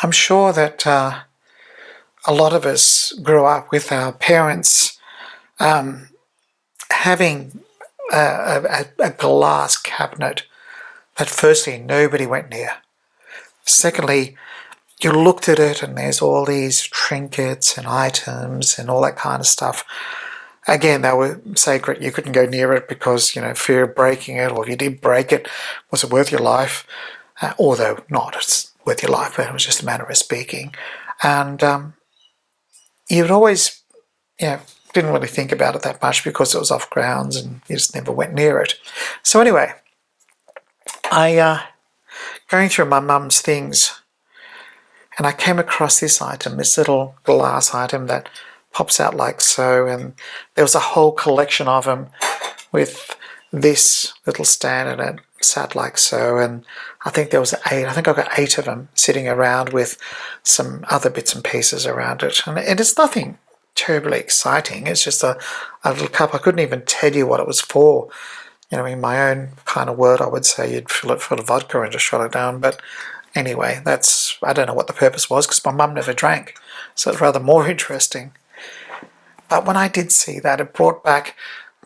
I'm sure that a lot of us grew up with our parents having a glass cabinet that firstly nobody went near. Secondly, you looked at it and there's all these trinkets and items and all that kind of stuff. Again, they were sacred. You couldn't go near it because, fear of breaking it, or if you did break it, was it worth your life? Although not, it's worth your life, but it was just a manner of speaking. And you would always, didn't really think about it that much because it was off grounds and you just never went near it. So anyway, I going through my mum's things, and I came across this item, this little glass item that pops out like so, and there was a whole collection of them with this little stand, and it sat like so, and I think there was 8. I think I got 8 of them sitting around with some other bits and pieces around it, and it's nothing terribly exciting. It's just a little cup. I couldn't even tell you what it was for. In my own kind of word, I would say you'd fill it full of vodka and just shut it down. But anyway, I don't know what the purpose was because my mum never drank, so it's rather more interesting. But when I did see that, it brought back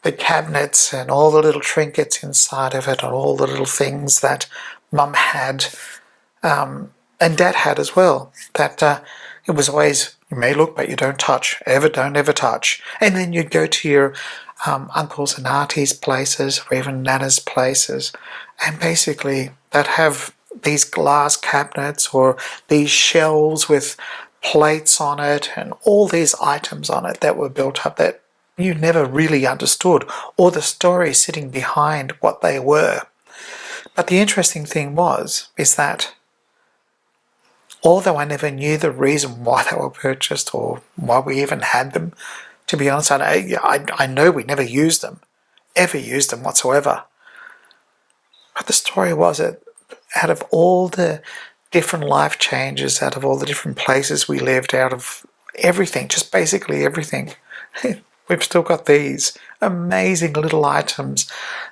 the cabinets and all the little trinkets inside of it and all the little things that Mum had and Dad had as well. That it was always, you may look but you don't touch, don't ever touch. And then you'd go to your uncles and aunties' places or even Nana's places, and basically they'd have these glass cabinets or these shelves with plates on it and all these items on it that were built up that you never really understood, or the story sitting behind what they were. But the interesting thing is that although I never knew the reason why they were purchased or why we even had them, to be honest, I know we never ever used them whatsoever. But the story was that out of all the different life changes, out of all the different places we lived, out of everything, just basically everything, we've still got these amazing little items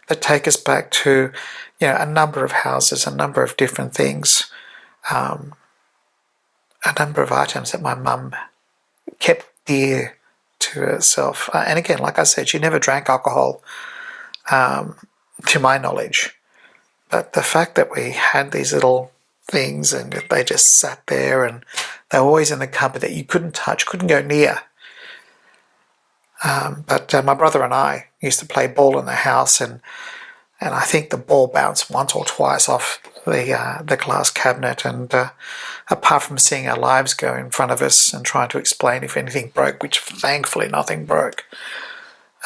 that take us back to, a number of houses, a number of different things, a number of items that my mum kept dear to herself. And again, like I said, she never drank alcohol, to my knowledge. But the fact that we had these little things and they just sat there and they were always in the cupboard that you couldn't touch, couldn't go near. But my brother and I used to play ball in the house, and I think the ball bounced once or twice off the glass cabinet. And apart from seeing our lives go in front of us and trying to explain if anything broke, which thankfully nothing broke,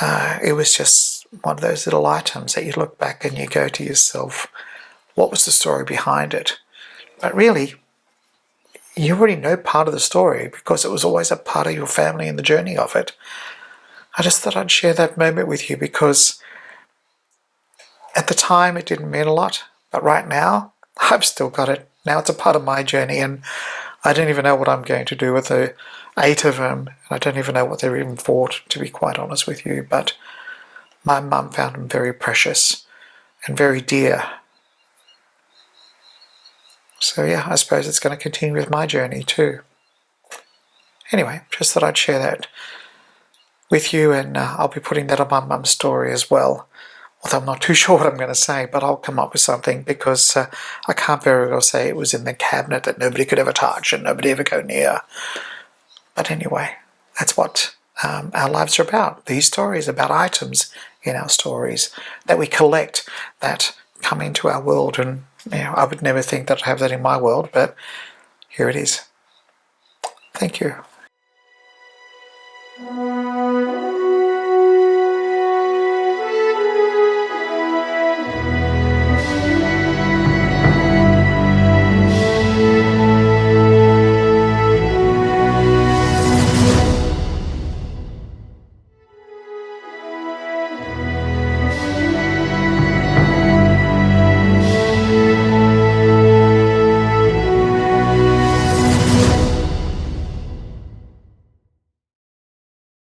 it was just one of those little items that you look back and you go to yourself, what was the story behind it? But really, you already know part of the story because it was always a part of your family and the journey of it. I just thought I'd share that moment with you because at the time it didn't mean a lot, but right now I've still got it. Now it's a part of my journey, and I don't even know what I'm going to do with the 8 of them. I don't even know what they're even for, to be quite honest with you, but my mum found them very precious and very dear. So yeah, I suppose it's going to continue with my journey too. Anyway, just thought I'd share that with you, and I'll be putting that on my mum's story as well. Although I'm not too sure what I'm going to say, but I'll come up with something because I can't very well say it was in the cabinet that nobody could ever touch and nobody ever go near. But anyway, that's what our lives are about. These stories about items in our stories that we collect that come into our world. And I would never think that I'd have that in my world, but here it is. Thank you.